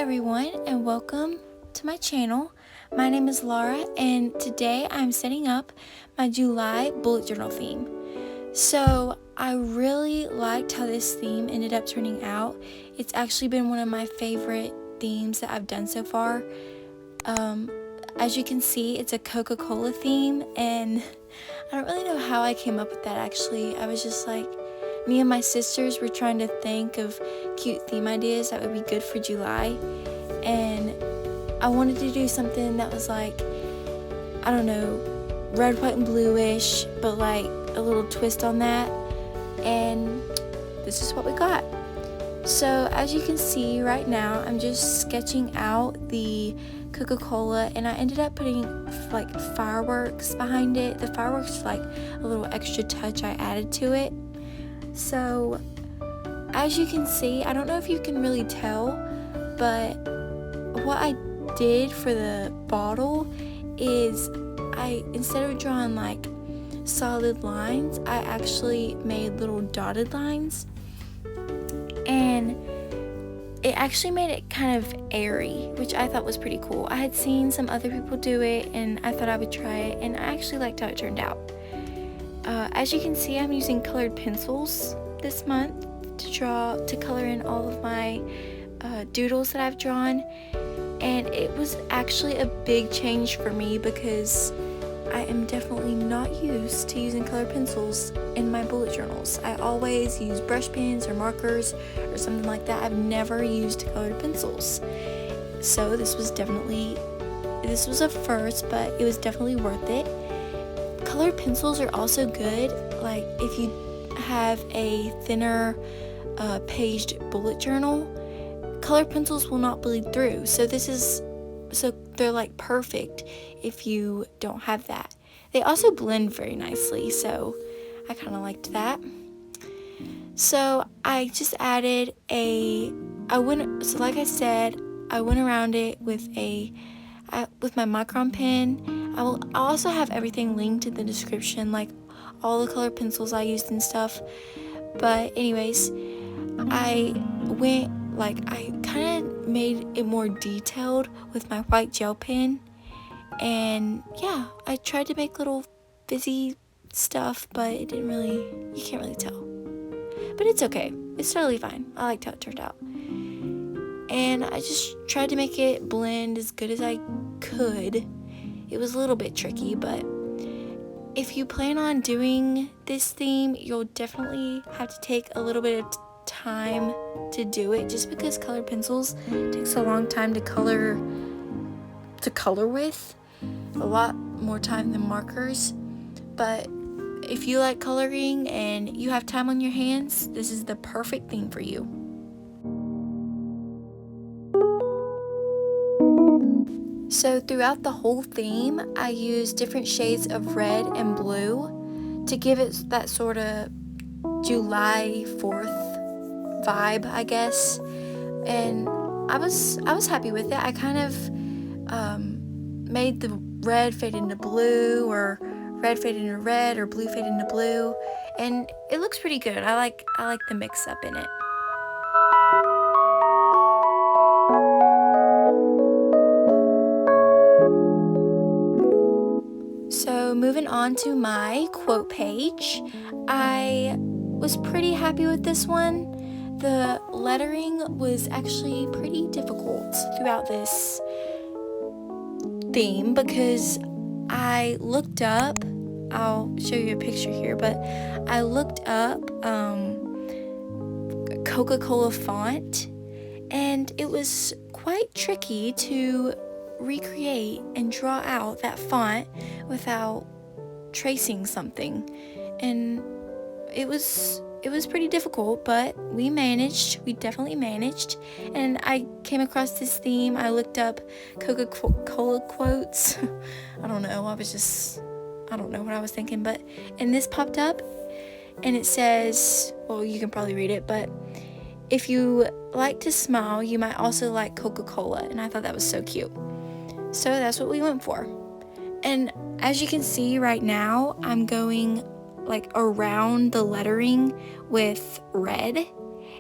everyone, and welcome to my channel. My name is Laura, and today I'm setting up my July bullet journal theme. So I really liked how this theme ended up turning out. It's actually been one of my favorite themes that I've done so far. As you can see, it's a Coca-Cola theme, and I don't really know how I came up with that actually. I was just like, me and my sisters were trying to think of cute theme ideas that would be good for July, and I wanted to do something that was like, I don't know, red, white, and bluish, but like a little twist on that, and this is what we got. So as you can see right now, I'm just sketching out the Coca-Cola, and I ended up putting like fireworks behind it. The fireworks are like a little extra touch I added to it. So as you can see, I don't know if you can really tell, but what I did for the bottle is instead of drawing like solid lines, I actually made little dotted lines, and it actually made it kind of airy, which I thought was pretty cool. I had seen some other people do it, and I thought I would try it, and I actually liked how it turned out. As you can see, I'm using colored pencils this month to color in all of my doodles that I've drawn, and it was actually a big change for me because I am definitely not used to using colored pencils in my bullet journals. I always use brush pens or markers or something like that. I've never used colored pencils, so this was a first, but it was definitely worth it. Colored pencils are also good, like if you have a thinner paged bullet journal, colored pencils will not bleed through. So they're like perfect if you don't have that. They also blend very nicely, so I kind of liked that. So I just added like I said, I went around it with my Micron pen. I'll also have everything linked in the description, like all the colored pencils I used and stuff. But anyways, I kind of made it more detailed with my white gel pen. And yeah, I tried to make little fizzy stuff, but you can't really tell. But it's okay. It's totally fine. I liked how it turned out. And I just tried to make it blend as good as I could. It was a little bit tricky, but if you plan on doing this theme, you'll definitely have to take a little bit of time to do it, just because colored pencils takes a long time to color with, a lot more time than markers. But if you like coloring and you have time on your hands, this is the perfect theme for you. So throughout the whole theme, I used different shades of red and blue to give it that sort of July 4th vibe, I guess. And I was happy with it. I kind of made the red fade into blue, or red fade into red, or blue fade into blue, and it looks pretty good. I like the mix up in it. So moving on to my quote page, I was pretty happy with this one. The lettering was actually pretty difficult throughout this theme because I looked up, I'll show you a picture here, but I looked up Coca-Cola font, and it was quite tricky to recreate and draw out that font without tracing something, and it was pretty difficult, but we definitely managed. And I came across this theme. I looked up Coca-Cola quotes. I don't know what I was thinking, and this popped up, and it says, well, you can probably read it, but if you like to smile, you might also like Coca-Cola. And I thought that was so cute. So that's what we went for. And as you can see right now, I'm going like around the lettering with red,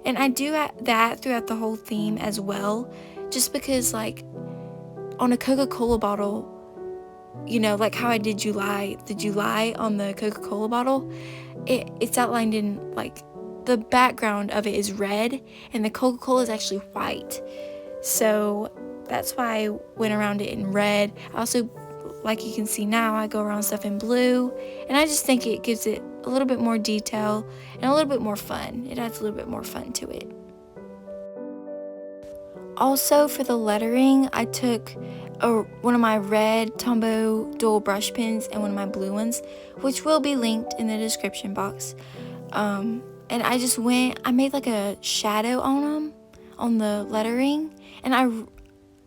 and I do that throughout the whole theme as well, just because like on a Coca-Cola bottle, you know, like how I did the July on the Coca-Cola bottle, it's outlined in like the background of it is red and the Coca-Cola is actually white. So that's why I went around it in red. I also, like you can see now, I go around stuff in blue, and I just think it gives it a little bit more detail and a little bit more fun. It adds a little bit more fun to it. Also, for the lettering, I took one of my red Tombow dual brush pens and one of my blue ones, which will be linked in the description box. And I made like a shadow on them, on the lettering, and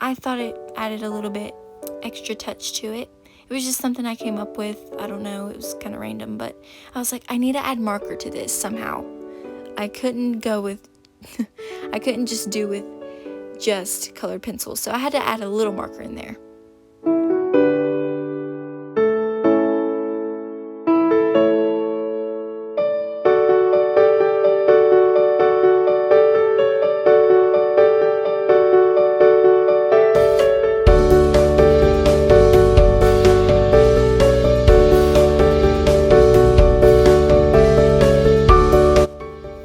I thought it added a little bit extra touch to it. It was just something I came up with. I don't know, it was kind of random, but I was like, I need to add marker to this somehow. I couldn't just do with just colored pencils, so I had to add a little marker in there.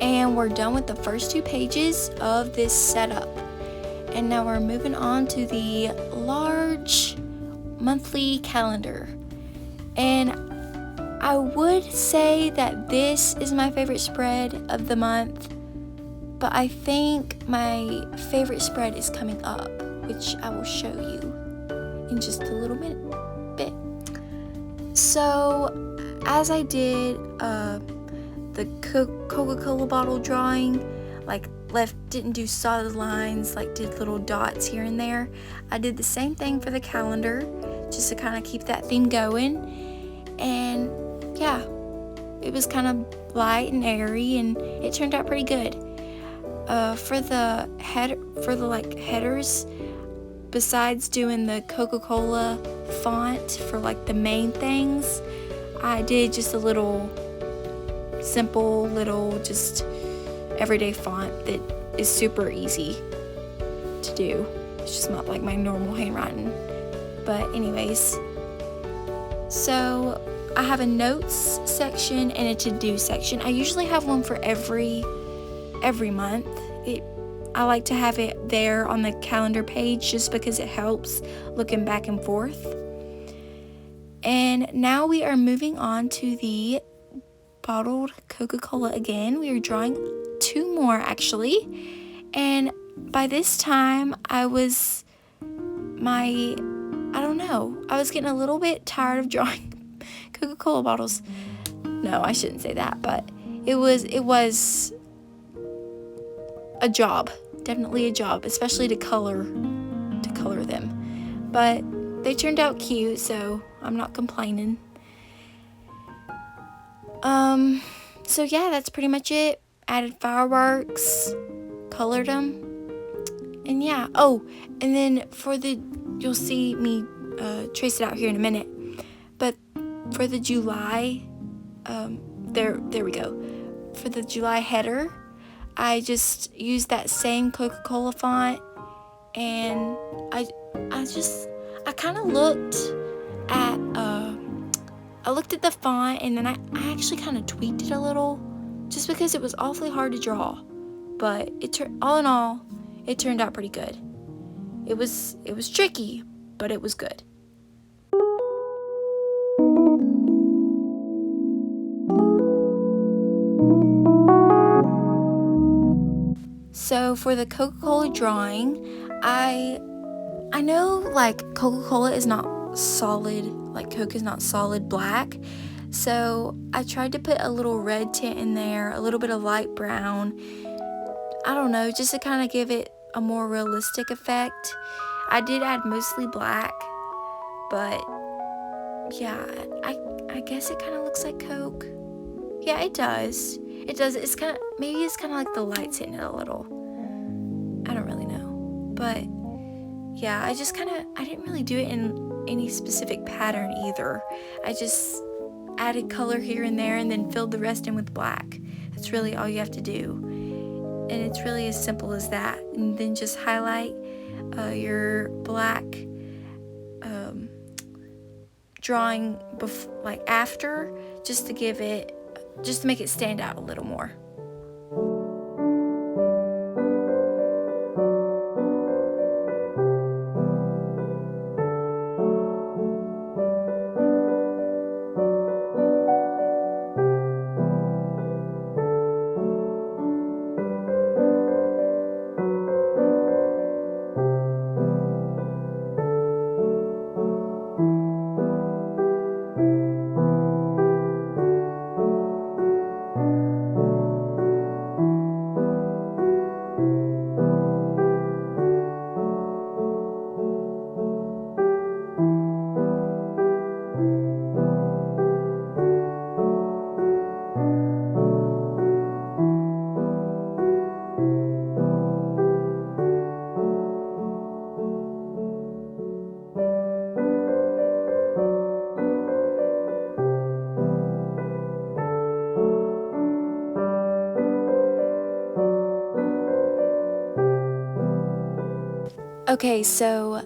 And we're done with the first 2 pages of this setup. And now we're moving on to the large monthly calendar. And I would say that this is my favorite spread of the month, but I think my favorite spread is coming up, which I will show you in just a little bit. So as I did the Coca-Cola bottle drawing, like didn't do solid lines, like did little dots here and there, I did the same thing for the calendar, just to kind of keep that theme going. And yeah, it was kind of light and airy, and it turned out pretty good. For the headers, besides doing the Coca-Cola font for like the main things, I did just a little simple little just everyday font that is super easy to do. It's just not like my normal handwriting. But anyways, so I have a notes section and a to-do section. I usually have one for every month. I like to have it there on the calendar page just because it helps looking back and forth. And now we are moving on to the bottled Coca-Cola again. We are drawing 2 more actually, and by this time I was getting a little bit tired of drawing Coca-Cola bottles. No, I shouldn't say that, but it was a job, definitely a job, especially to color them, but they turned out cute, so I'm not complaining. So yeah, that's pretty much it. Added fireworks, colored them, and yeah. Oh, and then you'll see me trace it out here in a minute, but for the July, there we go. For the July header, I just used that same Coca-Cola font, and I kind of looked at the font, and then I actually kind of tweaked it a little, just because it was awfully hard to draw. But all in all, it turned out pretty good. It was tricky, but it was good. So for the Coca-Cola drawing, I know like Coca-Cola is not solid, like Coke is not solid black, so I tried to put a little red tint in there, a little bit of light brown, I don't know, just to kind of give it a more realistic effect. I did add mostly black, but yeah, I guess it kind of looks like Coke. Yeah, it does. It's kind of, maybe it's kind of like the lights hitting it a little. I don't really know, but yeah, I didn't really do it in any specific pattern either. I just added color here and there and then filled the rest in with black. That's really all you have to do. And it's really as simple as that. And then just highlight your black drawing like after, just to make it stand out a little more. Okay, so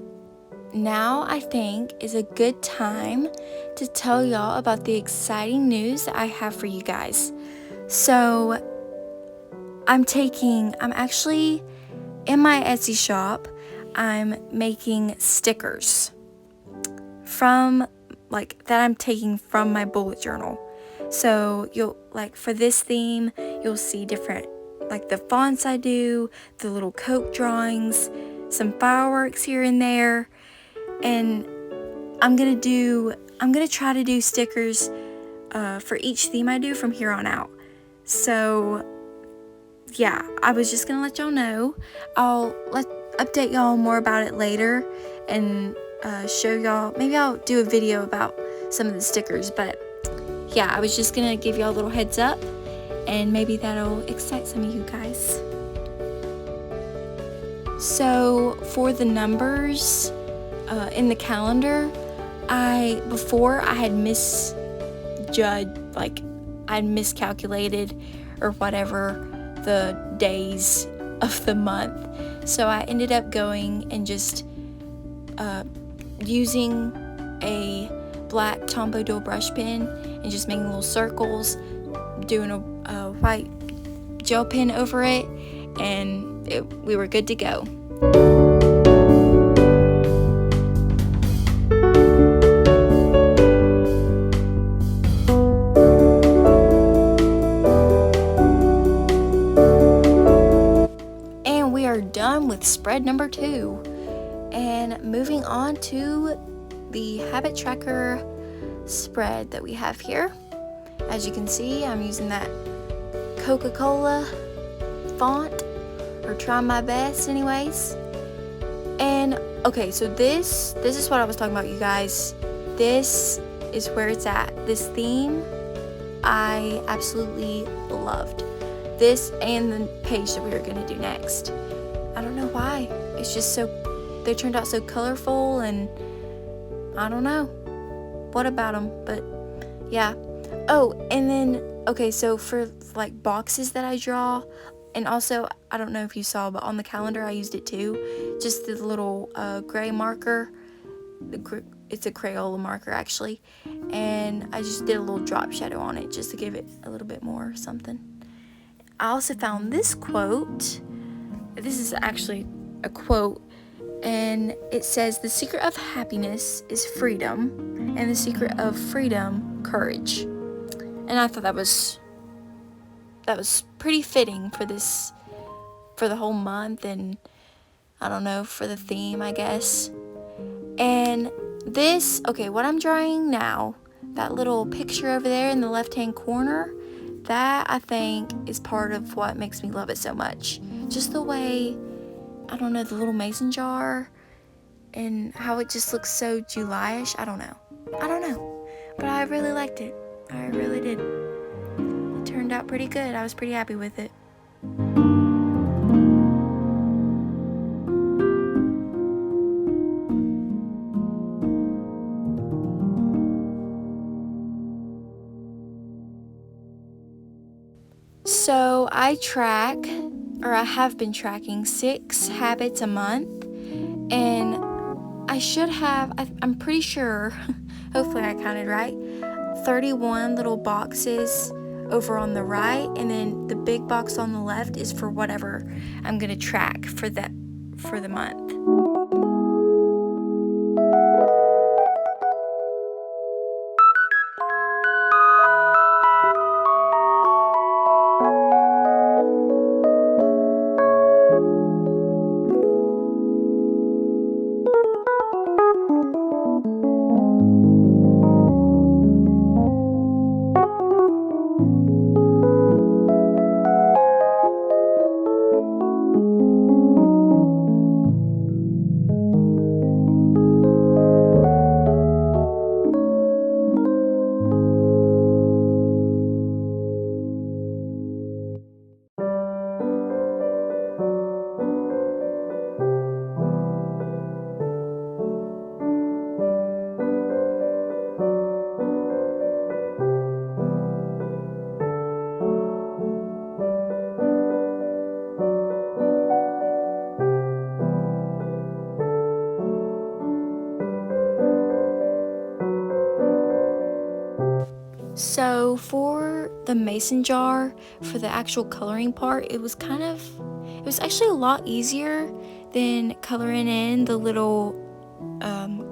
now I think is a good time to tell y'all about the exciting news that I have for you guys. So I'm actually in my Etsy shop, I'm making stickers that I'm taking from my bullet journal. So you'll, for this theme, you'll see different, the fonts I do, the little Coke drawings, some fireworks here and there, and I'm gonna try to do stickers for each theme I do from here on out. So yeah, I was just gonna let y'all know. I'll update y'all more about it later and show y'all. Maybe I'll do a video about some of the stickers, but yeah, I was just gonna give y'all a little heads up, and maybe that'll excite some of you guys. So for the numbers in the calendar, before I had I'd miscalculated or whatever the days of the month. So I ended up going and just using a black Tombow dual brush pen and just making little circles, doing a white gel pen over it, and we were good to go. And we are done with spread number 2. And moving on to the habit tracker spread that we have here. As you can see, I'm using that Coca-Cola font, or trying my best anyways. And okay, so this is what I was talking about, you guys. This is where it's at. This theme I absolutely loved. This and the page that we are going to do next. I don't know why. It's just they turned out so colorful, and I don't know what about them, but yeah. Oh, and then, okay, so for boxes that I draw, and also, I don't know if you saw, but on the calendar I used it too. Just the little gray marker. It's a Crayola marker, actually. And I just did a little drop shadow on it just to give it a little bit more something. I also found this quote. This is actually a quote. And it says, "The secret of happiness is freedom, and the secret of freedom, courage." And I thought that was pretty fitting for the whole month, and I don't know, for the theme, I guess. And this, okay, what I'm drawing now, that little picture over there in the left-hand corner, that I think is part of what makes me love it so much. Just the way, I don't know, the little mason jar, and how it just looks so July-ish. I don't know, but I really liked it. I really did. It turned out pretty good. I was pretty happy with it. So I have been tracking 6 habits a month, And I should have, I'm pretty sure, hopefully I counted right, 31 little boxes over on the right, and then the big box on the left is for whatever I'm gonna track for the month. So for the mason jar, for the actual coloring part, it was actually a lot easier than coloring in the little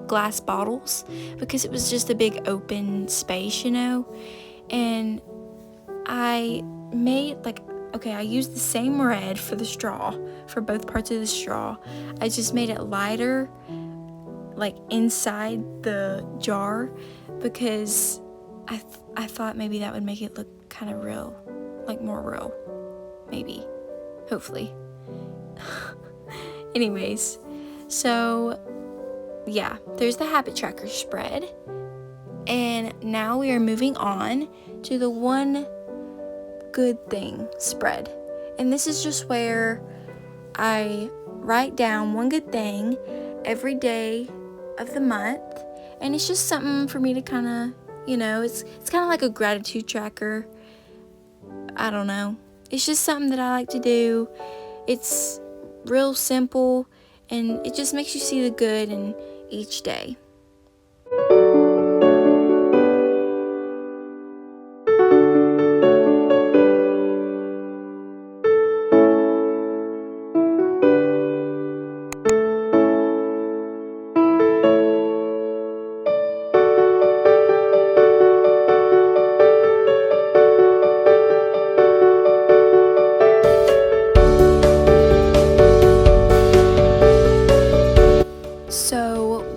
glass bottles, because it was just a big open space, and I made I used the same red for the straw, for both parts of the straw. I just made it lighter, inside the jar, because I thought maybe that would make it look kind of real, more real, maybe, hopefully. Anyways, so yeah, there's the habit tracker spread, and now we are moving on to the one good thing spread. And this is just where I write down one good thing every day of the month, and it's just something for me to kind of, it's kind of like a gratitude tracker. I don't know. It's just something that I like to do. It's real simple, and it just makes you see the good in each day.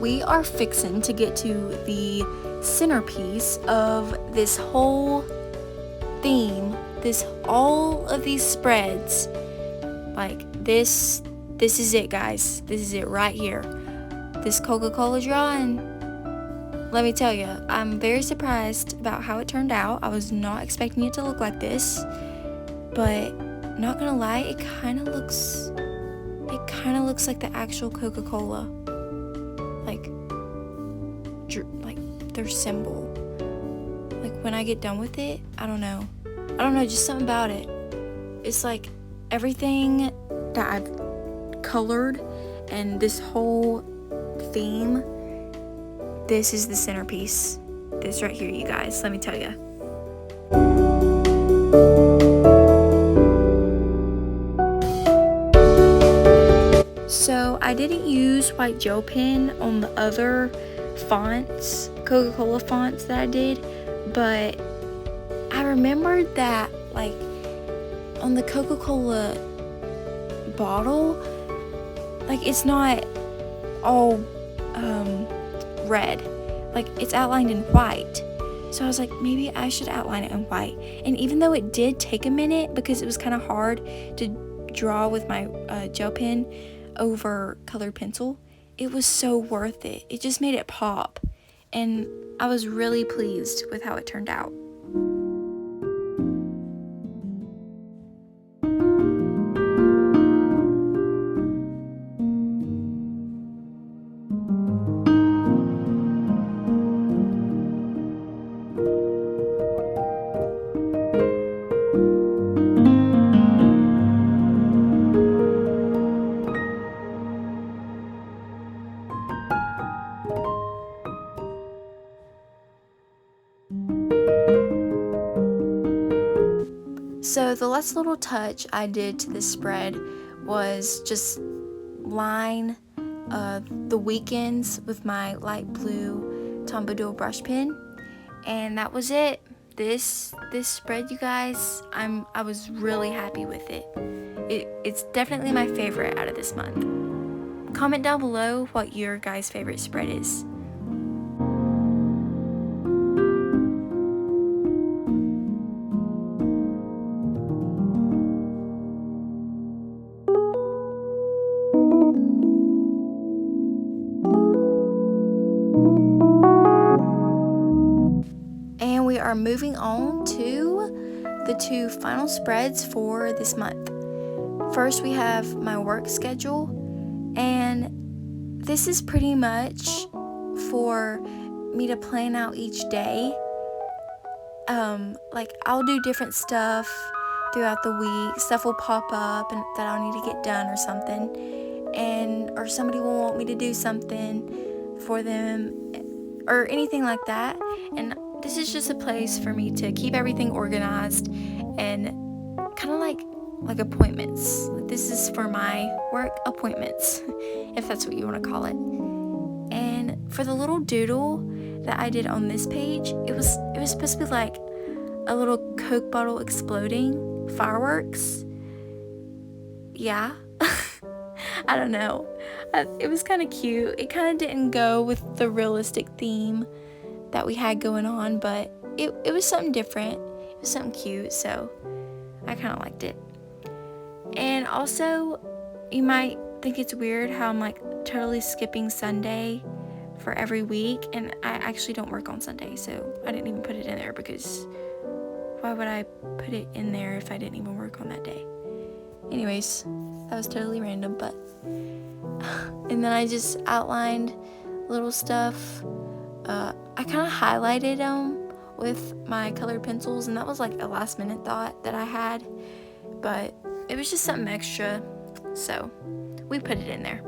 We are fixing to get to the centerpiece of this whole theme, all of these spreads. This is it, guys. This is it right here. This Coca-Cola drawing. Let me tell you, I'm very surprised about how it turned out. I was not expecting it to look like this, but not gonna lie, it kind of looks like the actual Coca-Cola. Their symbol. When I get done with it, I don't know, just something about it. It's everything that I've colored and this whole theme, this is the centerpiece. This right here, you guys, let me tell you. So I didn't use white gel pen on the other fonts, Coca-Cola fonts that I did, but I remembered that on the Coca-Cola bottle, it's not all red, it's outlined in white. So I was maybe I should outline it in white. And even though it did take a minute, because it was kind of hard to draw with my gel pen over colored pencil, it was so worth it. It just made it pop, and I was really pleased with how it turned out. So the last little touch I did to this spread was just line the weekends with my light blue Tombow dual brush pen, and that was it. This spread, you guys, I was really happy with it. It's definitely my favorite out of this month. Comment down below what your guys' favorite spread is. And we are moving on to the 2 final spreads for this month. First, we have my work schedule, and this is pretty much for me to plan out each day. Like, I'll do different stuff throughout the week. Stuff will pop up and that I'll need to get done or something, or somebody will want me to do something for them or anything like that. And this is just a place for me to keep everything organized and kind of like appointments. This is for my work appointments, if that's what you want to call it. And for the little doodle that I did on this page, it was supposed to be like a little Coke bottle exploding, fireworks. Yeah. I don't know. It was kind of cute. It kind of didn't go with the realistic theme that we had going on, but it was something different. It was something cute, so I kind of liked it. And also, you might think it's weird how I'm like totally skipping Sunday for every week, and I actually don't work on Sunday, so I didn't even put it in there because why would I put it in there if I didn't even work on that day? Anyways, that was totally random, but and then I just outlined little stuff. I kind of highlighted them with my colored pencils, and that was like a last minute thought that I had, but it was just something extra, so we put it in there.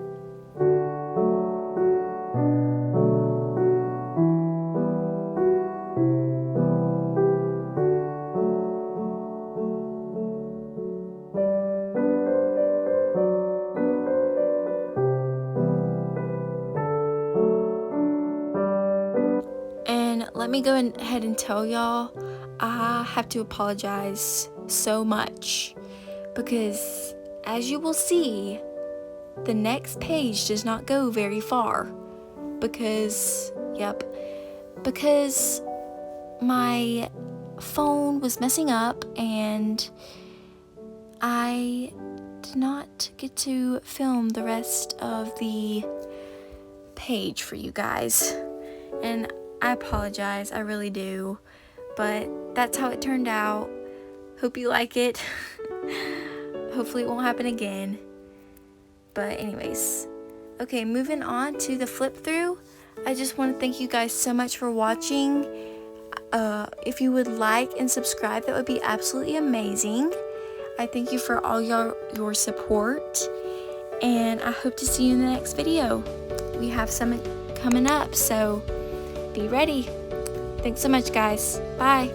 And let me go ahead and tell y'all, I have to apologize so much because, as you will see, the next page does not go very far because my phone was messing up and I did not get to film the rest of the page for you guys, and I apologize, I really do, but that's how it turned out. Hope you like it. Hopefully it won't happen again. But anyways, okay, moving on to the flip through. I just want to thank you guys so much for watching. If you would like and subscribe, that would be absolutely amazing. I thank you for all your support, and I hope to see you in the next video. We have some coming up, so be ready. Thanks so much, guys. Bye.